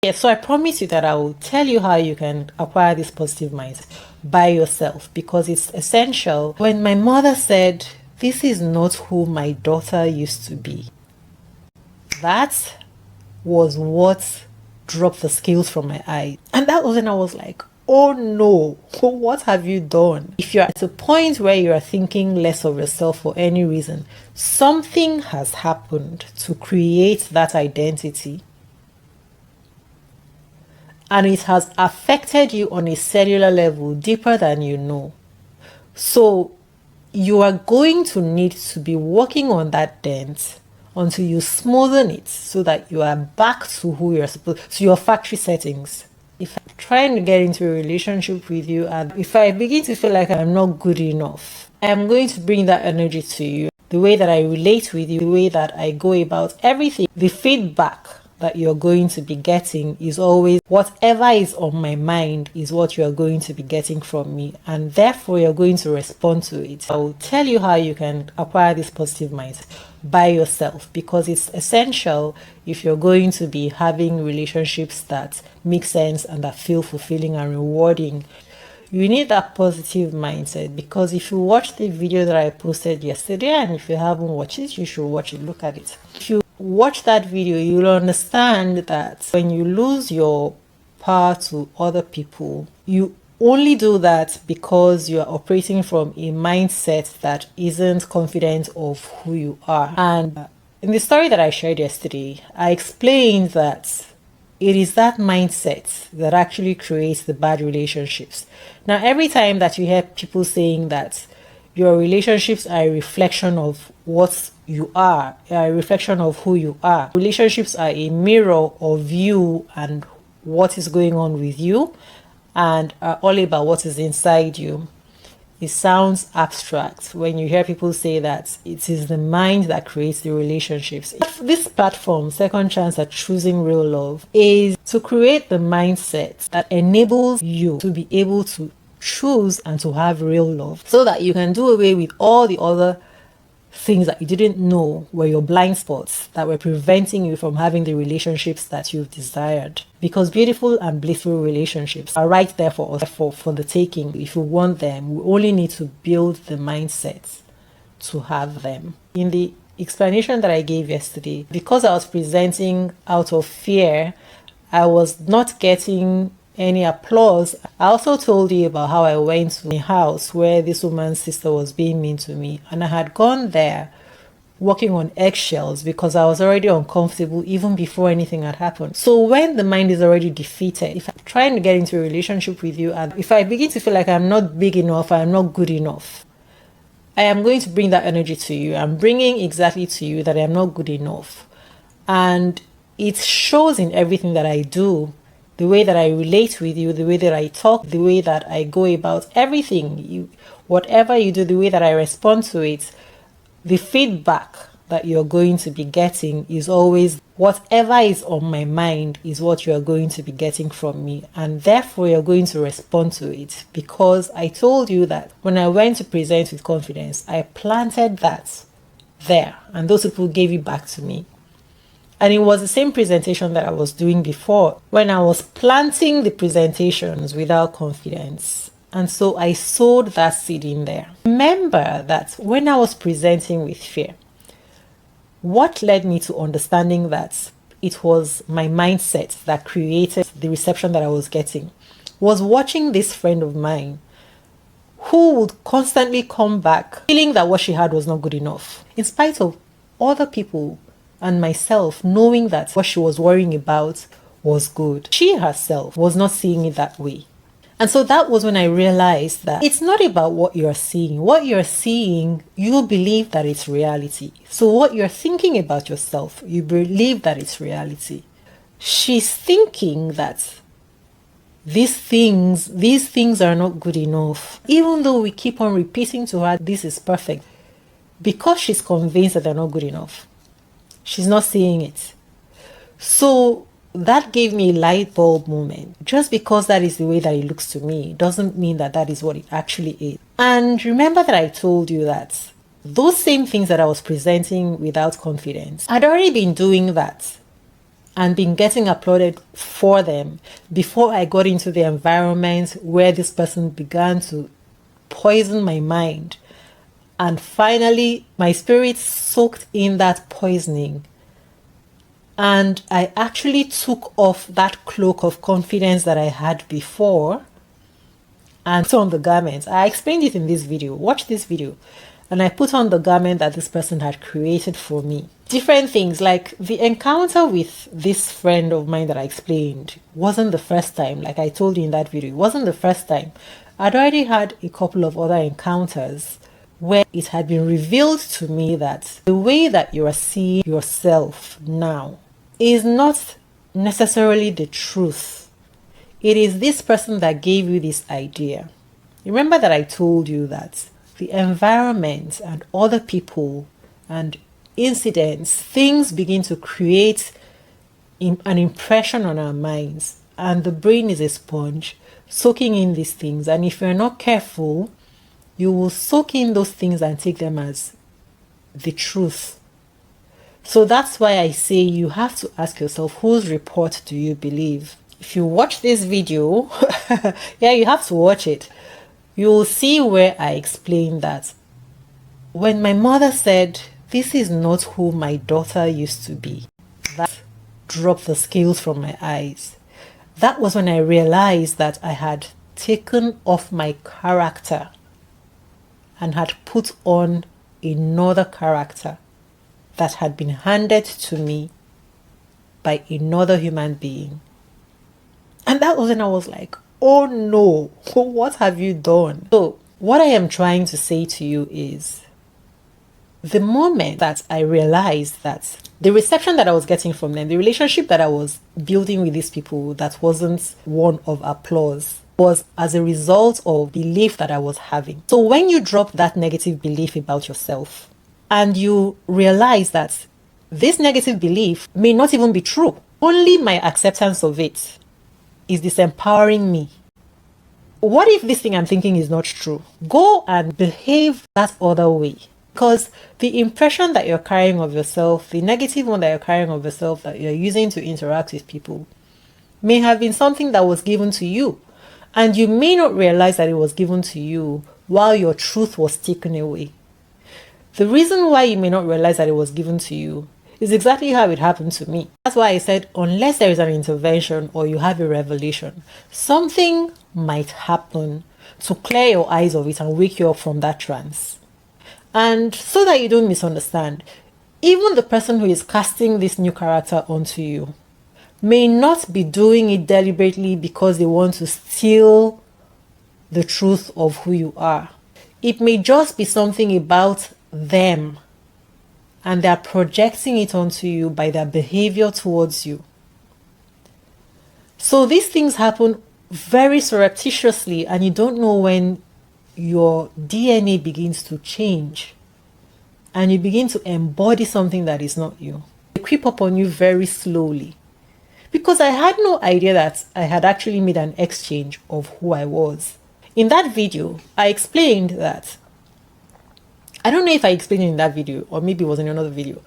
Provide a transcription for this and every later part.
Yeah, so I promise you that I will tell you how you can acquire this positive mindset by yourself, because it's essential. When my mother said, "This is not who my daughter used to be," that was what dropped the scales from my eyes. And that was when I was like, oh no, what have you done? If you're at a point where you are thinking less of yourself for any reason, something has happened to create that identity. And it has affected you on a cellular level deeper than you know. So you are going to need to be working on that dent until you smoothen it so that you are back to who you're supposed to, your factory settings. If I'm trying to get into a relationship with you and if I begin to feel like I'm not good enough, I'm going to bring that energy to you. The way that I relate with you, the way that I go about everything, the feedback that you're going to be getting is always whatever is on my mind is what you're going to be getting from me, and therefore you're going to respond to it. I will tell you how you can acquire this positive mindset by yourself, because it's essential if you're going to be having relationships that make sense and that feel fulfilling and rewarding. You need that positive mindset, because if you watch the video that I posted yesterday, and if you haven't watched it, you should watch it, look at it. If you watch that video, you'll understand that when you lose your power to other people, you only do that because you are operating from a mindset that isn't confident of who you are. And in the story that I shared yesterday, I explained that it is that mindset that actually creates the bad relationships. Now, every time that you hear people saying that your relationships are a reflection of what you are, a reflection of who you are, relationships are a mirror of you and what is going on with you, and are all about what is inside you. It sounds abstract when you hear people say that it is the mind that creates the relationships. This platform, Second Chance at Choosing Real Love, is to create the mindset that enables you to be able to choose and to have real love, so that you can do away with all the other things that you didn't know were your blind spots that were preventing you from having the relationships that you've desired. Because beautiful and blissful relationships are right there for us, for the taking. If you want them, we only need to build the mindset to have them. In the explanation that I gave yesterday, because I was presenting out of fear, I was not getting any applause. I also told you about how I went to a house where this woman's sister was being mean to me, and I had gone there walking on eggshells because I was already uncomfortable even before anything had happened. So when the mind is already defeated, if I'm trying to get into a relationship with you and if I begin to feel like I'm not big enough, I'm not good enough, I am going to bring that energy to you. I'm bringing exactly to you that I am not good enough. And it shows in everything that I do. The way that I relate with you, the way that I talk, the way that I go about everything, whatever you do, the way that I respond to it, the feedback that you're going to be getting is always whatever is on my mind is what you're going to be getting from me. And therefore, you're going to respond to it, because I told you that when I went to present with confidence, I planted that there and those people gave it back to me. And it was the same presentation that I was doing before when I was planting the presentations without confidence. And so I sowed that seed in there. Remember that when I was presenting with fear, what led me to understanding that it was my mindset that created the reception that I was getting was watching this friend of mine who would constantly come back feeling that what she had was not good enough, in spite of other people and myself knowing that what she was worrying about was good. She herself was not seeing it that way. And so that was when I realized that it's not about what you're seeing. What you're seeing, you believe that it's reality. So what you're thinking about yourself, you believe that it's reality. She's thinking that these things are not good enough. Even though we keep on repeating to her, this is perfect, because she's convinced that they're not good enough. She's not seeing it. So that gave me a light bulb moment. Just because that is the way that it looks to me doesn't mean that that is what it actually is. And remember that I told you that those same things that I was presenting without confidence, I'd already been doing that and been getting applauded for them before I got into the environment where this person began to poison my mind. And finally, my spirit soaked in that poisoning. And I actually took off that cloak of confidence that I had before and put on the garment. I explained it in this video. Watch this video. And I put on the garment that this person had created for me. Different things, like the encounter with this friend of mine that I explained wasn't the first time. Like I told you in that video, it wasn't the first time. I'd already had a couple of other encounters where it had been revealed to me that the way that you are seeing yourself now is not necessarily the truth. It is this person that gave you this idea. Remember that I told you that the environment and other people and incidents, things begin to create an impression on our minds, and the brain is a sponge soaking in these things. And if you're not careful, you will soak in those things and take them as the truth. So that's why I say you have to ask yourself, whose report do you believe? If you watch this video, yeah, you have to watch it. You will see where I explain that when my mother said, "This is not who my daughter used to be," that dropped the scales from my eyes. That was when I realized that I had taken off my character and had put on another character that had been handed to me by another human being. And that was when I was like, oh no, what have you done? So what I am trying to say to you is, the moment that I realized that the reception that I was getting from them, the relationship that I was building with these people that wasn't one of applause, was as a result of belief that I was having. So when you drop that negative belief about yourself and you realize that this negative belief may not even be true, only my acceptance of it is disempowering me. What if this thing I'm thinking is not true? Go and behave that other way. Because the impression that you're carrying of yourself, the negative one that you're carrying of yourself that you're using to interact with people, may have been something that was given to you. And you may not realize that it was given to you while your truth was taken away. The reason why you may not realize that it was given to you is exactly how it happened to me. That's why I said, unless there is an intervention or you have a revelation, something might happen to clear your eyes of it and wake you up from that trance. And so that you don't misunderstand, even the person who is casting this new character onto you may not be doing it deliberately because they want to steal the truth of who you are. It may just be something about them, and they're projecting it onto you by their behavior towards you. So these things happen very surreptitiously, and you don't know when your DNA begins to change and you begin to embody something that is not you. They creep up on you very slowly. Because I had no idea that I had actually made an exchange of who I was. In that video, I explained that, I don't know if I explained it in that video or maybe it was in another video.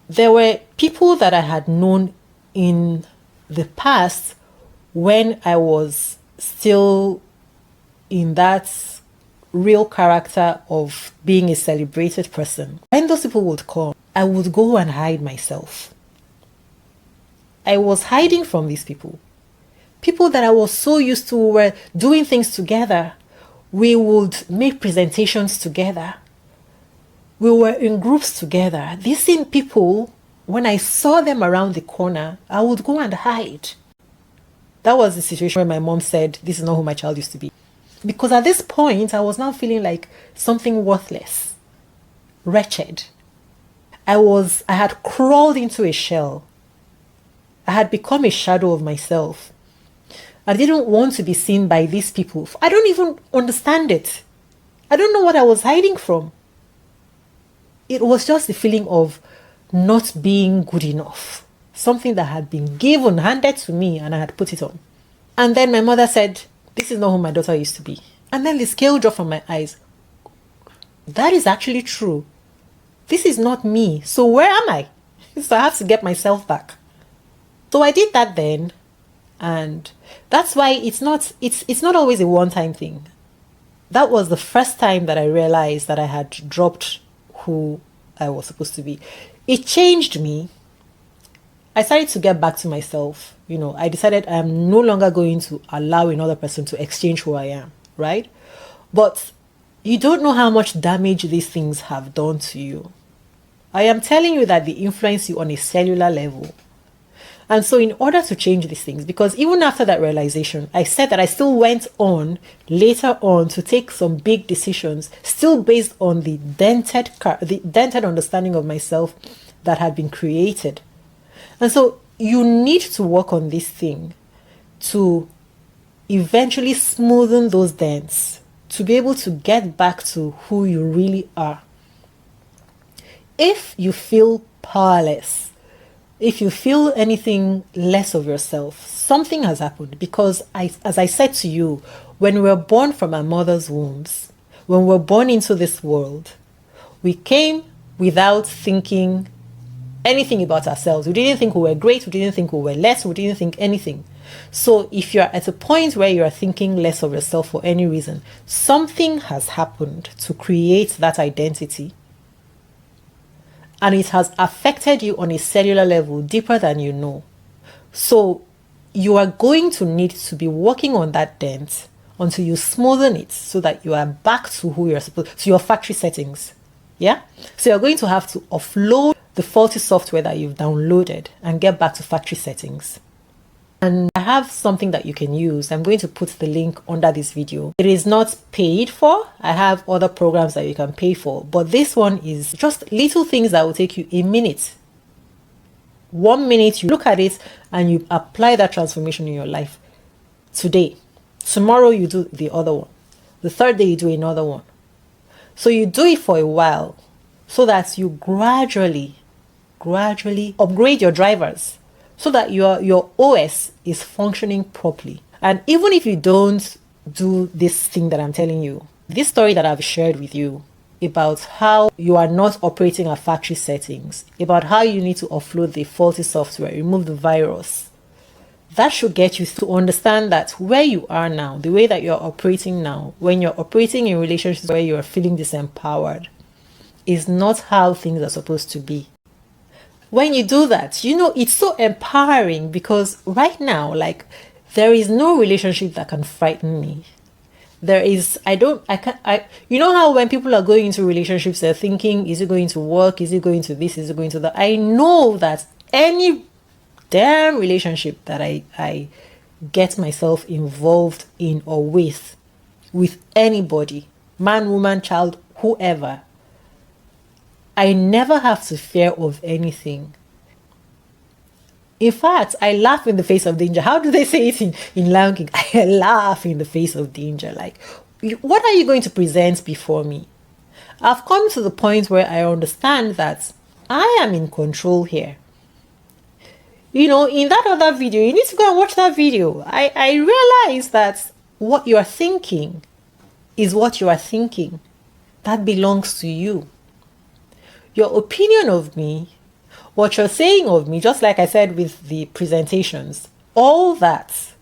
There were people that I had known in the past when I was still in that real character of being a celebrated person. When those people would come, I would go and hide myself. I was hiding from these people. People that I was so used to were doing things together. We would make presentations together. We were in groups together. These same people, when I saw them around the corner, I would go and hide. That was the situation where my mom said, "This is not who my child used to be." Because at this point, I was now feeling like something worthless, wretched. I had crawled into a shell. I had become a shadow of myself. I didn't want to be seen by these people. I don't even understand it. I don't know what I was hiding from. It was just the feeling of not being good enough. Something that had been given, handed to me, and I had put it on. And then my mother said, "This is not who my daughter used to be." And then the scale dropped from my eyes. That is actually true. This is not me. So where am I? So I have to get myself back. So I did that then, and that's why it's not always a one-time thing. That was the first time that I realized that I had dropped who I was supposed to be. It changed me. I started to get back to myself. I decided I am no longer going to allow another person to exchange who I am, right? But you don't know how much damage these things have done to you. I am telling you that they influence you on a cellular level. And so in order to change these things, because even after that realization, I said that I still went on later on to take some big decisions, still based on the dented understanding of myself that had been created. And so you need to work on this thing to eventually smoothen those dents, to be able to get back to who you really are. If you feel powerless, if you feel anything less of yourself, something has happened. Because as I said to you, when we're born from our mother's wombs, when we're born into this world, we came without thinking anything about ourselves. We didn't think we were great. We didn't think we were less. We didn't think anything. So if you're at a point where you're thinking less of yourself for any reason, something has happened to create that identity. And it has affected you on a cellular level deeper than you know. So you are going to need to be working on that dent until you smoothen it so that you are back to who you're supposed to your factory settings. Yeah? So you're going to have to offload the faulty software that you've downloaded and get back to factory settings. And I have something that you can use. I'm going to put the link under this video. It is not paid for. I have other programs that you can pay for, but this one is just little things that will take you a minute. 1 minute, you look at it and you apply that transformation in your life. Today, tomorrow you do the other one. The third day you do another one. So you do it for a while so that you gradually upgrade your drivers, so that your OS is functioning properly. And even if you don't do this thing that I'm telling you, this story that I've shared with you about how you are not operating at factory settings, about how you need to offload the faulty software, remove the virus, that should get you to understand that where you are now, the way that you're operating now, when you're operating in relationships where you're feeling disempowered, is not how things are supposed to be. When you do that, it's so empowering, because right now, there is no relationship that can frighten me. You know how when people are going into relationships, they're thinking, is it going to work? Is it going to this? Is it going to that? I know that any damn relationship that I get myself involved in or with anybody, man, woman, child, whoever, I never have to fear of anything. In fact, I laugh in the face of danger. How do they say it in Lion King? I laugh in the face of danger. What are you going to present before me? I've come to the point where I understand that I am in control here. In that other video, you need to go and watch that video. I realize that what you are thinking is what you are thinking. That belongs to you. Your opinion of me, what you're saying of me, just like I said with the presentations, all that,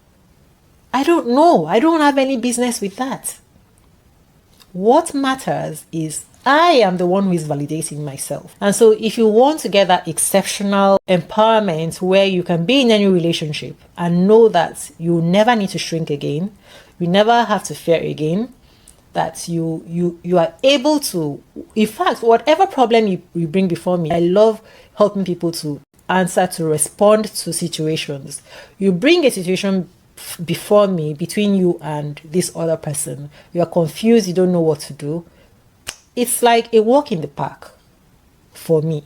I don't know. I don't have any business with that. What matters is I am the one who is validating myself. And so if you want to get that exceptional empowerment where you can be in any relationship and know that you never need to shrink again, you never have to fear again, that you are able to, in fact, whatever problem you bring before me, I love helping people to answer, to respond to situations. You bring a situation before me, between you and this other person. You are confused, you don't know what to do. It's like a walk in the park for me.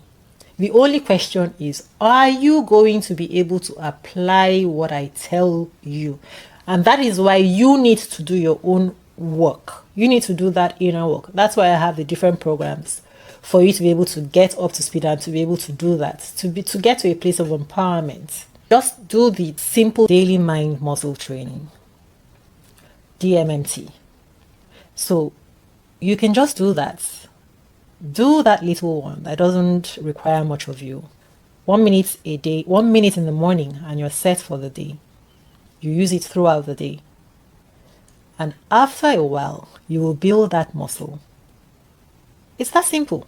The only question is, are you going to be able to apply what I tell you? And that is why you need to do your own work. You need to do that inner work. That's why I have the different programs for you to be able to get up to speed and to be able to do that, to get to a place of empowerment. Just do the simple daily mind muscle training, DMMT. So you can just do that. Do that little one that doesn't require much of you. 1 minute a day, 1 minute in the morning, and you're set for the day. You use it throughout the day. And after a while, you will build that muscle. It's that simple.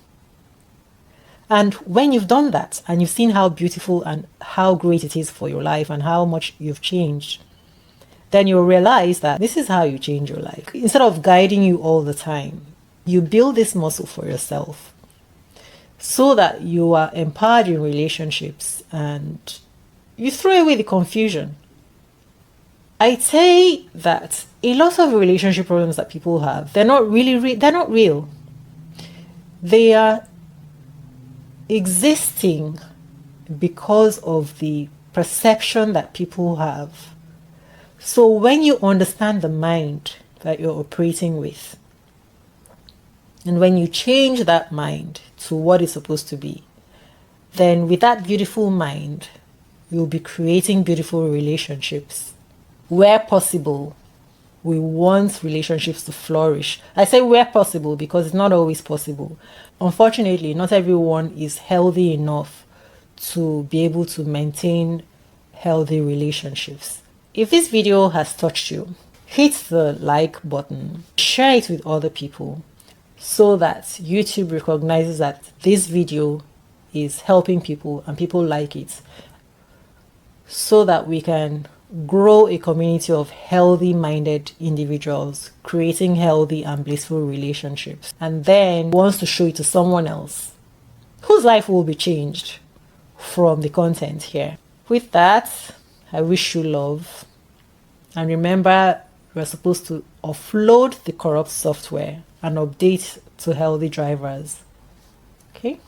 And when you've done that and you've seen how beautiful and how great it is for your life and how much you've changed, then you'll realize that this is how you change your life. Instead of guiding you all the time, you build this muscle for yourself so that you are empowered in relationships and you throw away the confusion. I say that a lot of relationship problems that people have, they're not really they're not real. They are existing because of the perception that people have. So when you understand the mind that you're operating with, and when you change that mind to what it's supposed to be, then with that beautiful mind, you'll be creating beautiful relationships. Where possible, we want relationships to flourish. I say where possible because it's not always possible. Unfortunately, not everyone is healthy enough to be able to maintain healthy relationships. If this video has touched you, hit the like button, share it with other people so that YouTube recognizes that this video is helping people and people like it, so that we can grow a community of healthy-minded individuals, creating healthy and blissful relationships, and then wants to show it to someone else whose life will be changed from the content here. With that, I wish you love. And remember, we're supposed to offload the corrupt software and update to healthy drivers. Okay?